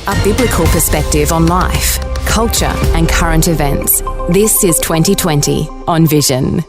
A biblical perspective on life, culture and current events. This is 2020 on Vision.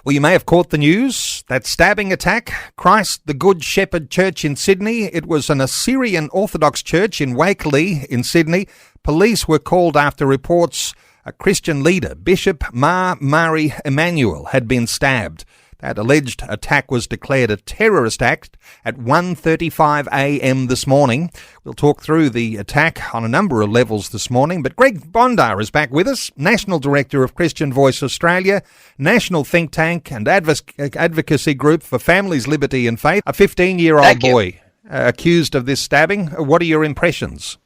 Well, you may have caught the news, that stabbing attack, Christ the Good Shepherd Church in Sydney. It was an Assyrian Orthodox church in Wakeley in Sydney. Police were called after reports a Christian leader, Bishop Mari Emmanuel, had been stabbed. That alleged attack was declared a terrorist act at 1:35 a.m. this morning. We'll talk through the attack on a number of levels this morning, but Greg Bondar is back with us, National Director of Christian Voice Australia, national think tank and advocacy group for families, liberty and faith. A 15-year-old boy accused of this stabbing. What are your impressions?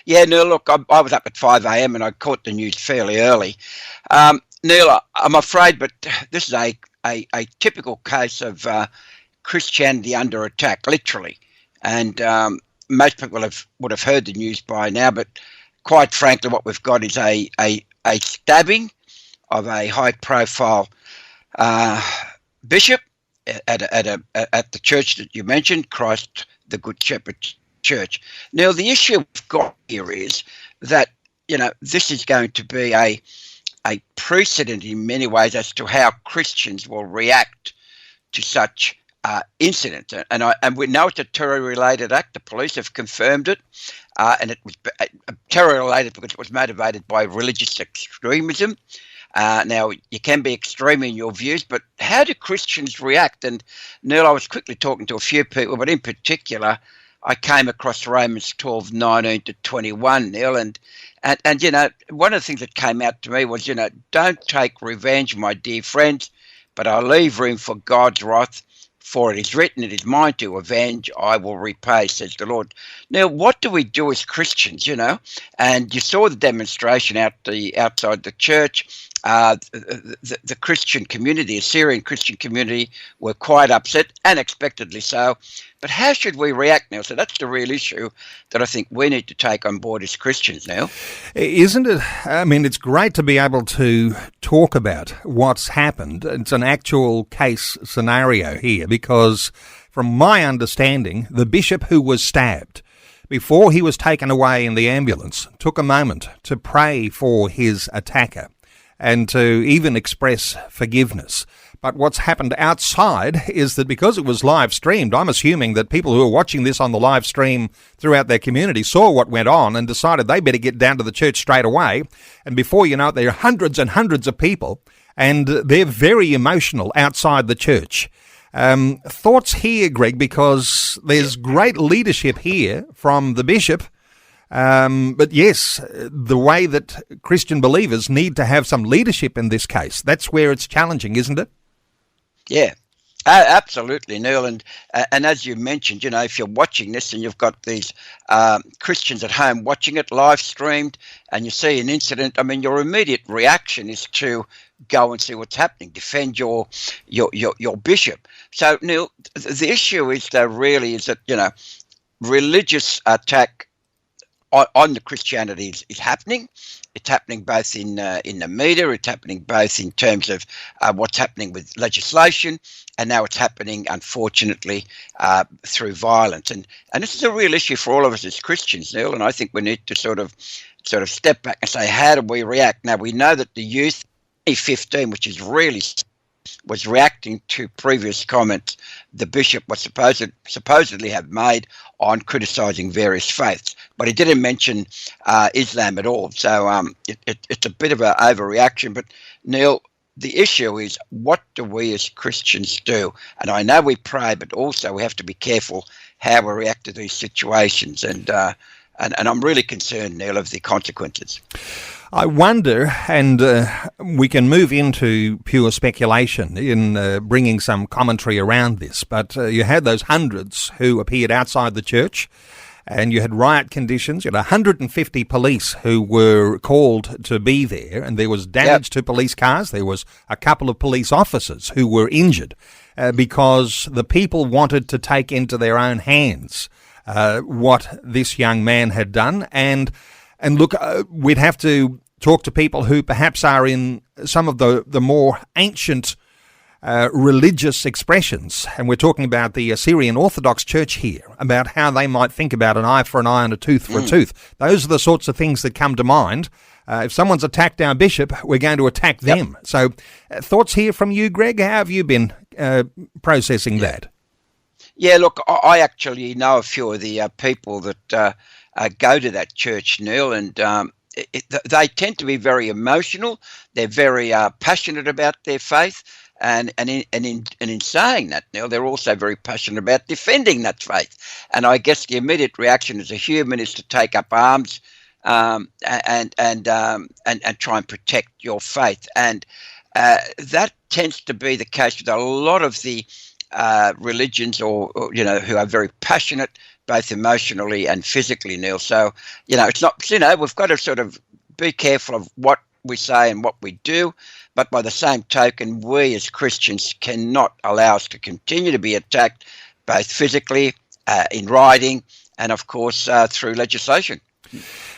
Yeah, Neil, look, I was up at 5 a.m. and I caught the news fairly early. Neil, I'm afraid, but this is a typical case of Christianity under attack, literally. And most people would have heard the news by now, but quite frankly, what we've got is a stabbing of a high-profile bishop at the church that you mentioned, Christ the Good Shepherd Church. Now, the issue we've got here is that, this is going to be a precedent in many ways as to how Christians will react to such incidents. And we know it's a terror-related act. The police have confirmed it. And it was terror-related because it was motivated by religious extremism. Now, you can be extreme in your views, but how do Christians react? And, Neil, I was quickly talking to a few people, but in particular, I came across Romans 12:19 to 21, Neil, and one of the things that came out to me was, don't take revenge, my dear friends, but I leave room for God's wrath, for it is written, it is mine to avenge, I will repay, says the Lord. Now, what do we do as Christians, And you saw the demonstration outside the church. The Christian community, Assyrian Christian community, were quite upset, unexpectedly so. But how should we react now? So that's the real issue that I think we need to take on board as Christians now. Isn't it? I mean, it's great to be able to talk about what's happened. It's an actual case scenario here because, from my understanding, the bishop who was stabbed, before he was taken away in the ambulance, took a moment to pray for his attacker and to even express forgiveness. But what's happened outside is that because it was live streamed, I'm assuming that people who are watching this on the live stream throughout their community saw what went on and decided they better get down to the church straight away. And before you know it, there are hundreds and hundreds of people, and they're very emotional outside the church. Thoughts here, Greg, because there's great leadership here from the bishop. But yes, the way that Christian believers need to have some leadership in this case, that's where it's challenging, isn't it? Yeah, absolutely, Neil. And as you mentioned, if you're watching this and you've got these Christians at home watching it live streamed and you see an incident, I mean, your immediate reaction is to go and see what's happening, defend your bishop. So, Neil, the issue is that, religious attack on the Christianity is happening. It's happening both in the media. It's happening both in terms of what's happening with legislation, and now it's happening, unfortunately, through violence. And this is a real issue for all of us as Christians, Neil. And I think we need to sort of step back and say, how do we react? Now, we know that the youth, 2015, which is really was reacting to previous comments the bishop was supposedly have made on criticising various faiths, but he didn't mention Islam at all. So it's a bit of an overreaction. But Neil, the issue is, what do we as Christians do? And I know we pray, but also we have to be careful how we react to these situations. And I'm really concerned, Neil, of the consequences. I wonder, and we can move into pure speculation in bringing some commentary around this, but you had those hundreds who appeared outside the church, and you had riot conditions. You had 150 police who were called to be there, and there was damage to police cars. There was a couple of police officers who were injured because the people wanted to take into their own hands what this young man had done. And look, we'd have to talk to people who perhaps are in some of the more ancient religious expressions, and we're talking about the Syrian Orthodox Church here, about how they might think about an eye for an eye and a tooth for a tooth. Those are the sorts of things that come to mind. If someone's attacked our bishop, we're going to attack them. So thoughts here from you, Greg? How have you been processing that? Yeah, look, I actually know a few of the people that go to that church, Neil, and they tend to be very emotional. They're very passionate about their faith. And in saying that, Neil, they're also very passionate about defending that faith. And I guess the immediate reaction as a human is to take up arms and try and protect your faith. And that tends to be the case with a lot of the religions, or who are very passionate, both emotionally and physically, Neil. So it's not. We've got to sort of be careful of what we say and what we do. But by the same token, we as Christians cannot allow us to continue to be attacked, both physically, in writing, and of course through legislation.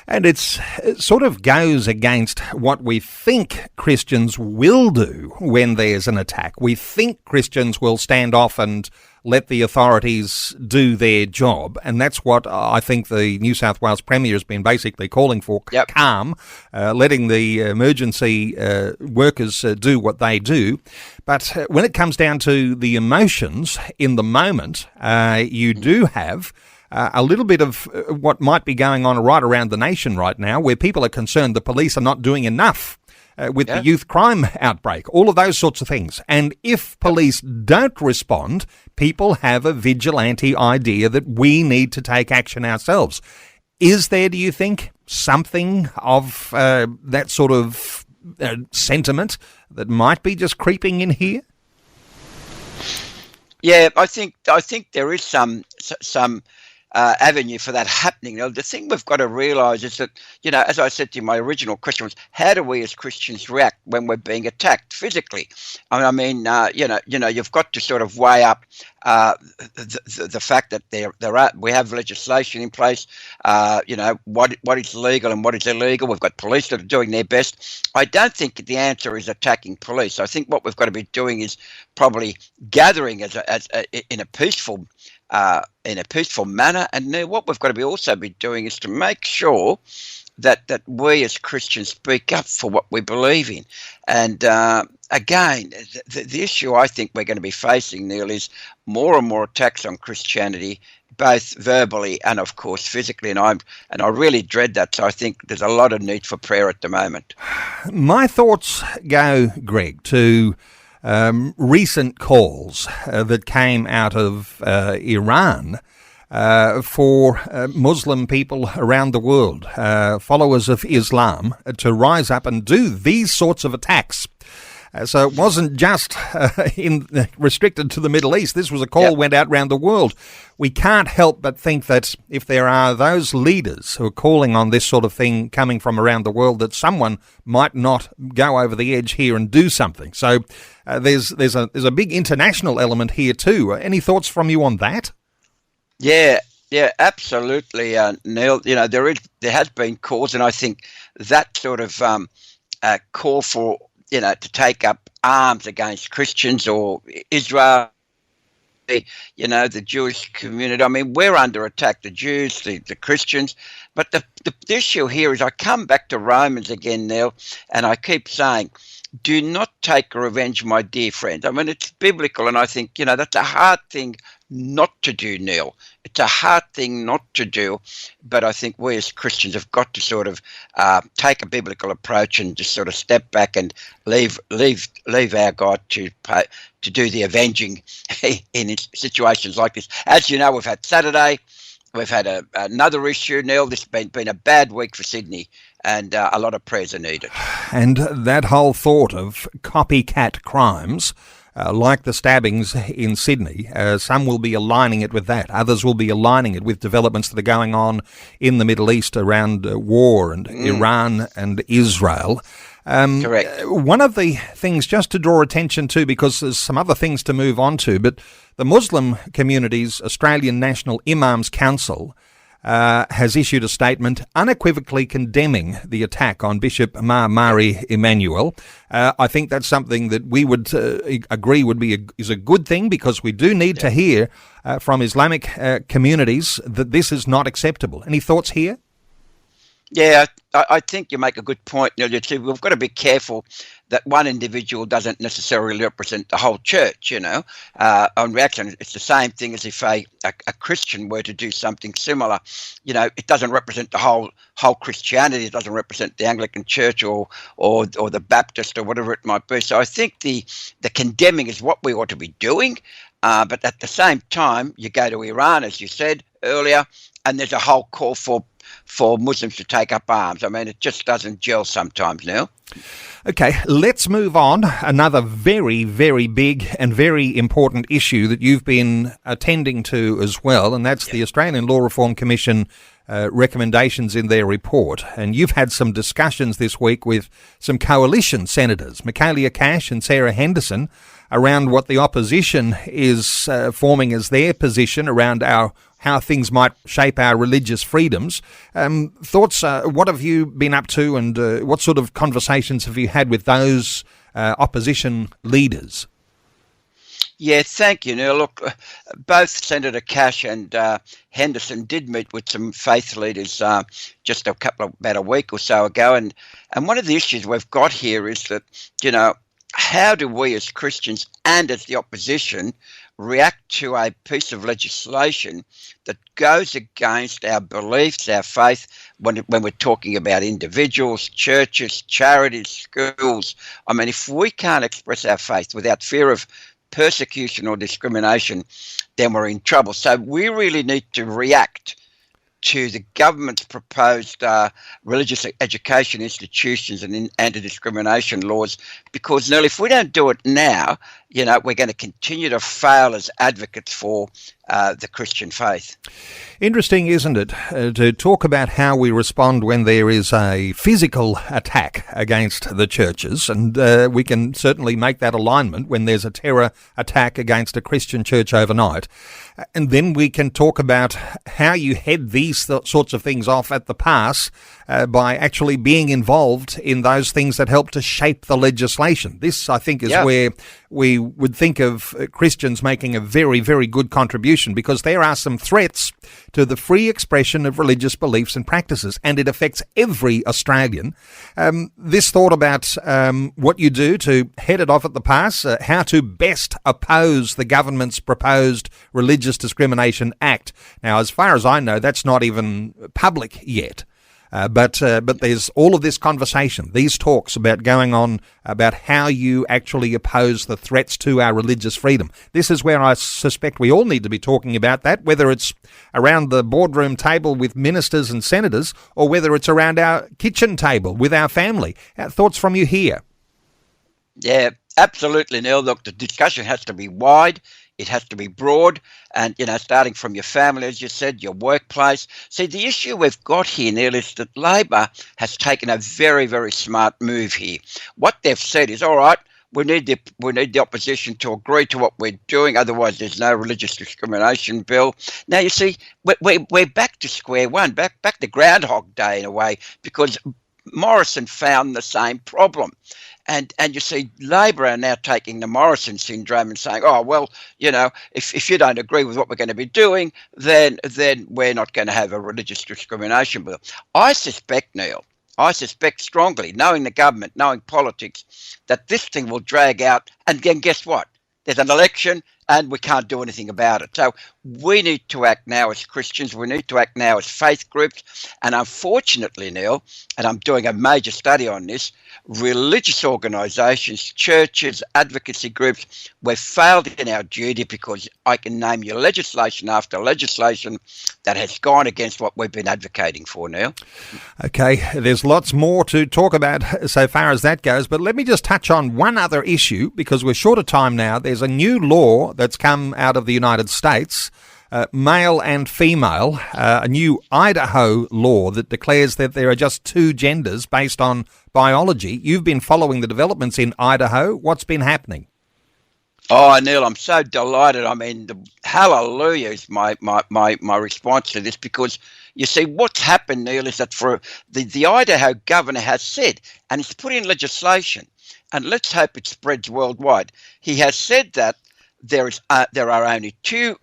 And it sort of goes against what we think Christians will do when there's an attack. We think Christians will stand off and let the authorities do their job, and that's what I think the New South Wales Premier has been basically calling for, calm, letting the emergency workers do what they do. But when it comes down to the emotions in the moment, you do have a little bit of what might be going on right around the nation right now, where people are concerned the police are not doing enough with the youth crime outbreak, all of those sorts of things. And if police don't respond, people have a vigilante idea that we need to take action ourselves. Is there, do you think, something of that sort of sentiment that might be just creeping in here? Yeah, I think there is some avenue for that happening. The thing we've got to realise is that, as I said to you, my original question was, how do we as Christians react when we're being attacked physically? I mean, you've got to sort of weigh up the fact that we have legislation in place. What is legal and what is illegal. We've got police that are doing their best. I don't think the answer is attacking police. I think what we've got to be doing is probably gathering in a peaceful manner, and what we've got to also be doing is to make sure that we as Christians speak up for what we believe in. And again, the issue I think we're going to be facing, Neil, is more and more attacks on Christianity, both verbally and of course physically, and I really dread that. So I think there's a lot of need for prayer at the moment. My thoughts go, Greg, to recent calls that came out of Iran for Muslim people around the world, followers of Islam, to rise up and do these sorts of attacks. So it wasn't just restricted to the Middle East. This was a call went out around the world. We can't help but think that if there are those leaders who are calling on this sort of thing coming from around the world, that someone might not go over the edge here and do something. So there's a big international element here too. Any thoughts from you on that? Yeah, absolutely, Neil. There has been calls, and I think that sort of call for to take up arms against Christians or Israel, the Jewish community. I mean, we're under attack, the Jews, the Christians. But the issue here is I come back to Romans again, Neil, and I keep saying, do not take revenge, my dear friend. I mean, it's biblical, and I think, that's a hard thing not to do, Neil. It's a hard thing not to do, but I think we as Christians have got to sort of take a biblical approach and just sort of step back and leave our God to do the avenging in situations like this. As you know, we've had Saturday, we've had another issue, Neil. This has been a bad week for Sydney, and a lot of prayers are needed. And that whole thought of copycat crimes, like the stabbings in Sydney, some will be aligning it with that. Others will be aligning it with developments that are going on in the Middle East around war and Iran and Israel. Correct. One of the things just to draw attention to, because there's some other things to move on to, but the Muslim community's Australian National Imams Council has issued a statement unequivocally condemning the attack on Bishop Mari Emmanuel. I think that's something that we would agree is a good thing, because we do need to hear from Islamic communities that this is not acceptable. Any thoughts here? Yeah, I think you make a good point, Neil. We've got to be careful that one individual doesn't necessarily represent the whole church, On reaction, it's the same thing as if a Christian were to do something similar. It doesn't represent the whole Christianity. It doesn't represent the Anglican Church or the Baptist or whatever it might be. So I think the condemning is what we ought to be doing. But at the same time, you go to Iran, as you said earlier, and there's a whole call for Muslims to take up arms. I mean, it just doesn't gel sometimes now. Okay, let's move on. Another very, very big and very important issue that you've been attending to as well, and that's the Australian Law Reform Commission recommendations in their report. And you've had some discussions this week with some coalition senators, Michaelia Cash and Sarah Henderson, around what the opposition is forming as their position around how things might shape our religious freedoms. Thoughts, what have you been up to, and what sort of conversations have you had with those opposition leaders? Yeah, thank you, Neil. Look, both Senator Cash and Henderson did meet with some faith leaders just about a week or so ago. And one of the issues we've got here is that, how do we as Christians and as the opposition react to a piece of legislation that goes against our beliefs, our faith, when we're talking about individuals, churches, charities, schools? I mean, if we can't express our faith without fear of persecution or discrimination, then we're in trouble. So we really need to react to the government's proposed religious education institutions and anti-discrimination laws, because, Neil, if we don't do it now, we're going to continue to fail as advocates for the Christian faith. Interesting, isn't it, to talk about how we respond when there is a physical attack against the churches, and we can certainly make that alignment when there's a terror attack against a Christian church overnight. And then we can talk about how you head these sorts of things off at the pass by actually being involved in those things that help to shape the legislation. This, I think, is where we would think of Christians making a very, very good contribution, because there are some threats to the free expression of religious beliefs and practices, and it affects every Australian. This thought about what you do to head it off at the pass, how to best oppose the government's proposed Religious Discrimination Act. Now, as far as I know, that's not even public yet. But there's all of this conversation, these talks about going on about how you actually oppose the threats to our religious freedom. This is where I suspect we all need to be talking about that, whether it's around the boardroom table with ministers and senators, or whether it's around our kitchen table with our family. Thoughts from you here? Yeah, absolutely, Neil. Look, the discussion has to be wide. It has to be broad, and, starting from your family, as you said, your workplace. See, the issue we've got here, Neil, is that Labor has taken a very, very smart move here. What they've said is, all right, we need the opposition to agree to what we're doing, otherwise there's no religious discrimination bill. Now, you see, we're back to square one, back to Groundhog Day in a way, because Morrison found the same problem. And you see, Labor are now taking the Morrison syndrome and saying, oh, well, if you don't agree with what we're going to be doing, then we're not going to have a religious discrimination bill. I suspect, Neil, strongly, knowing the government, knowing politics, that this thing will drag out. And then guess what? There's an election and we can't do anything about it. So we need to act now as Christians. We need to act now as faith groups. And unfortunately, Neil, and I'm doing a major study on this, religious organisations, churches, advocacy groups, we've failed in our duty, because I can name you legislation after legislation that has gone against what we've been advocating for, Neil. Okay, there's lots more to talk about so far as that goes, but let me just touch on one other issue, because we're short of time now. There's a new law that's come out of the United States, male and female, a new Idaho law that declares that there are just two genders based on biology. You've been following the developments in Idaho. What's been happening? Oh, Neil, I'm so delighted. I mean, hallelujah is my response to this, because you see what's happened, Neil, is that for the Idaho governor has said, and he's put in legislation, and let's hope it spreads worldwide. He has said that there are only two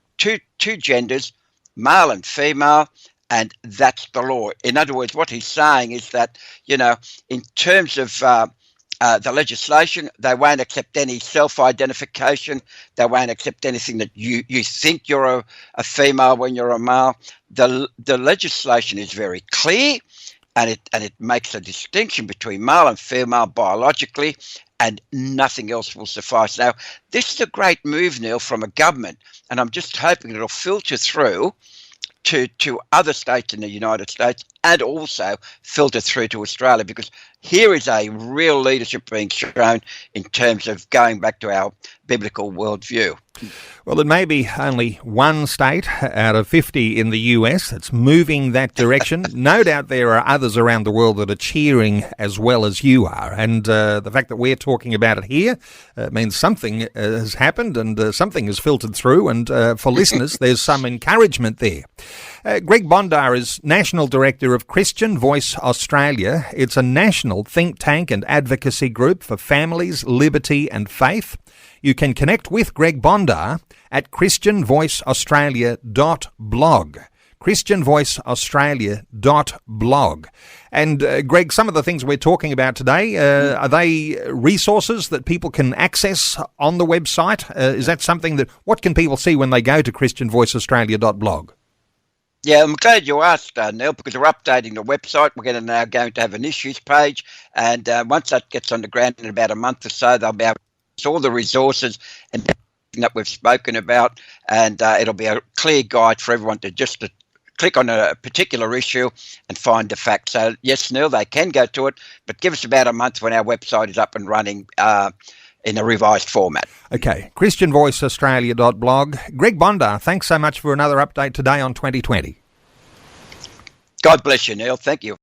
genders, male and female, and that's the law. In other words, what he's saying is that, in terms of the legislation, they won't accept any self-identification. They won't accept anything that you think you're a female when you're a male. The legislation is very clear, and it makes a distinction between male and female biologically, and nothing else will suffice. Now, this is a great move, Neil, from a government, and I'm just hoping it'll filter through to other states in the United States, and also filter through to Australia, because here is a real leadership being shown in terms of going back to our biblical worldview. Well, it may be only one state out of 50 in the US that's moving that direction. No doubt there are others around the world that are cheering as well as you are. And the fact that we're talking about it here means something has happened, and something has filtered through. And for listeners, there's some encouragement there. Greg Bondar is National Director of Christian Voice Australia. It's a national think tank and advocacy group for families, liberty and faith. You can connect with Greg Bondar at christianvoiceaustralia.blog. christianvoiceaustralia.blog. And Greg, some of the things we're talking about today, are they resources that people can access on the website? Is that something what can people see when they go to christianvoiceaustralia.blog? Yeah, I'm glad you asked, Neil, because we're updating the website. We're now going to have an issues page, and once that gets on the ground in about a month or so, they'll be able to see all the resources and that we've spoken about, and it'll be a clear guide for everyone to just click on a particular issue and find the facts. So yes, Neil, they can go to it, but give us about a month when our website is up and running in a revised format. Okay, christianvoiceaustralia.blog. Greg Bondar, thanks so much for another update today on 2020. God bless you, Neil. Thank you.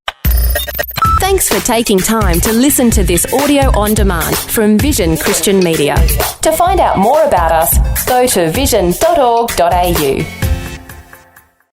Thanks for taking time to listen to this audio on demand from Vision Christian Media. To find out more about us, go to vision.org.au.